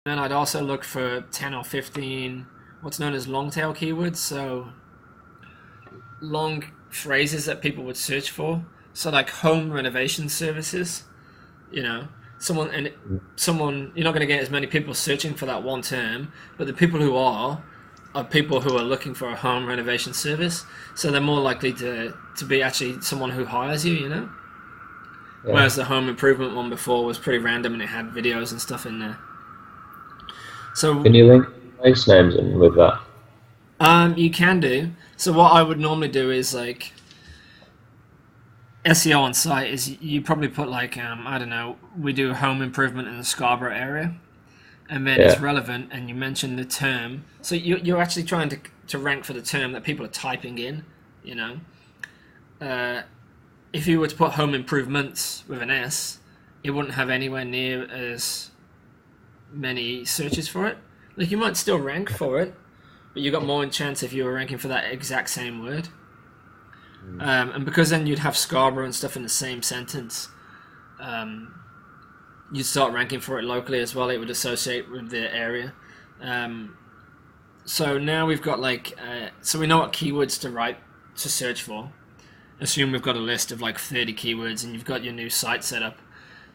then I'd also look for 10 or 15 what's known as long tail keywords. So long phrases that people would search for. So like home renovation services, you know, someone you're not going to get as many people searching for that one term, but the people who are people who are looking for a home renovation service. So they're more likely to be actually someone who hires you, you know. Yeah. Whereas the home improvement one before was pretty random and it had videos and stuff in there. So Can you link place names in with that? you can do. So what I would normally do is like SEO on site is you probably put like I don't know, we do home improvement in the Scarborough area, and then it's Yeah. relevant and you mention the term. So you're actually trying to rank for the term that people are typing in, you know. If you were to put home improvements with an S, it wouldn't have anywhere near as many searches for it. Like you might still rank for it, but you got more chance if you were ranking for that exact same word. And because then you'd have Scarborough and stuff in the same sentence, you'd start ranking for it locally as well. It would associate with the area. So now we've got like, so we know what keywords to search for. Assume we've got a list of like 30 keywords and you've got your new site set up.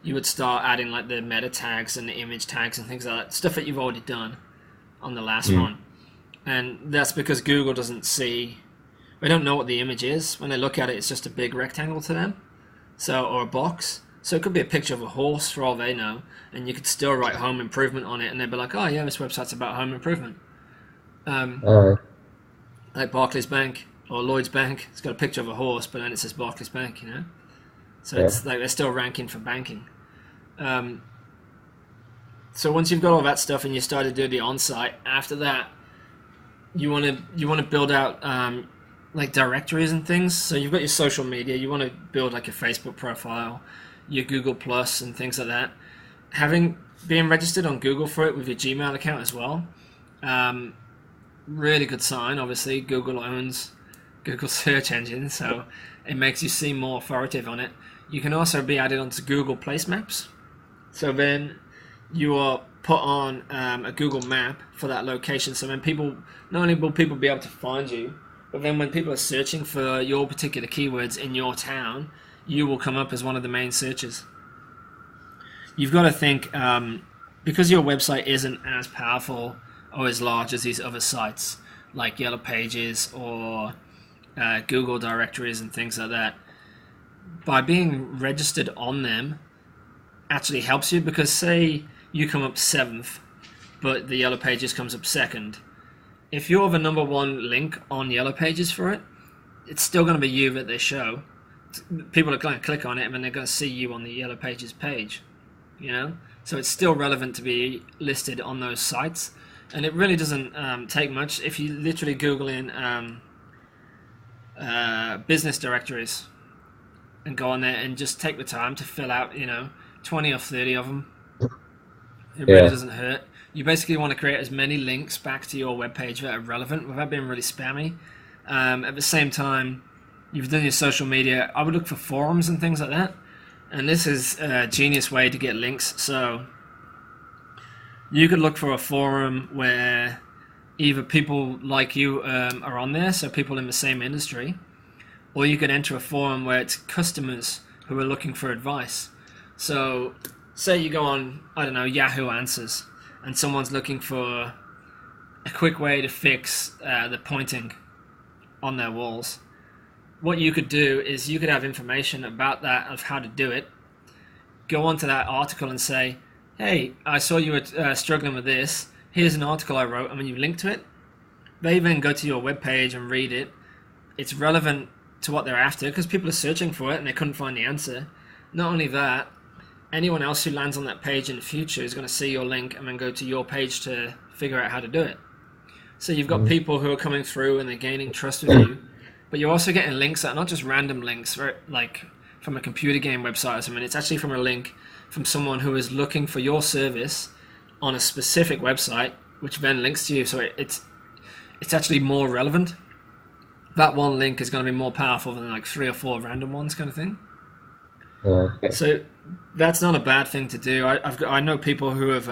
You would start adding like the meta tags and the image tags and things like that, stuff that you've already done on the last one. And that's because Google doesn't see, they don't know what the image is. When they look at it, it's just a big rectangle to them, so, or a box. So it could be a picture of a horse for all they know, and you could still write home improvement on it, and they'd be like, oh yeah, this website's about home improvement. Like Barclays Bank or Lloyd's Bank, it's got a picture of a horse, but then it says Barclays Bank, you know? So it's like they're still ranking for banking. So once you've got all that stuff and you start to do the on-site, after that, you want to build out like directories and things. So you've got your social media. You want to build like your Facebook profile, your Google Plus, and things like that. Being registered on Google for it with your Gmail account as well. Really good sign. Obviously, Google owns Google search engine, so it makes you seem more authoritative on it. You can also be added onto Google Place Maps. So then you are put on a Google map for that location. So then not only will people be able to find you, but then when people are searching for your particular keywords in your town, you will come up as one of the main searches. You've got to think, because your website isn't as powerful or as large as these other sites, like Yellow Pages or Google directories and things like that, by being registered on them actually helps you, because say you come up 7th, but the Yellow Pages comes up 2nd. If you're the number 1 link on Yellow Pages for it, it's still going to be you that they show. People are going to click on it and then they're going to see you on the Yellow Pages page, you know? So it's still relevant to be listed on those sites. And it really doesn't take much. If you literally Google in business directories and go on there and just take the time to fill out, 20 or 30 of them. It really doesn't hurt. You basically want to create as many links back to your webpage that are relevant without being really spammy. At the same time, you've done your social media. I would look for forums and things like that. And this is a genius way to get links. So you could look for a forum where either people like you are on there, so people in the same industry, or you could enter a forum where it's customers who are looking for advice. So say you go on, I don't know, Yahoo Answers, and someone's looking for a quick way to fix the pointing on their walls. What you could do is you could have information about that, of how to do it, go onto that article and say, hey, I saw you were struggling with this, here's an article I wrote, and when you link to it, they then go to your webpage and read it. It's relevant to what they're after, because people are searching for it and they couldn't find the answer. Not only that, anyone else who lands on that page in the future is going to see your link and then go to your page to figure out how to do it. So you've got people who are coming through and they're gaining trust with you, but you're also getting links that are not just random links, like from a computer game website or something. It's actually from a link from someone who is looking for your service on a specific website, which then links to you. So it's actually more relevant. That one link is going to be more powerful than like 3 or 4 random ones, kind of thing. Okay. So that's not a bad thing to do. I know people who have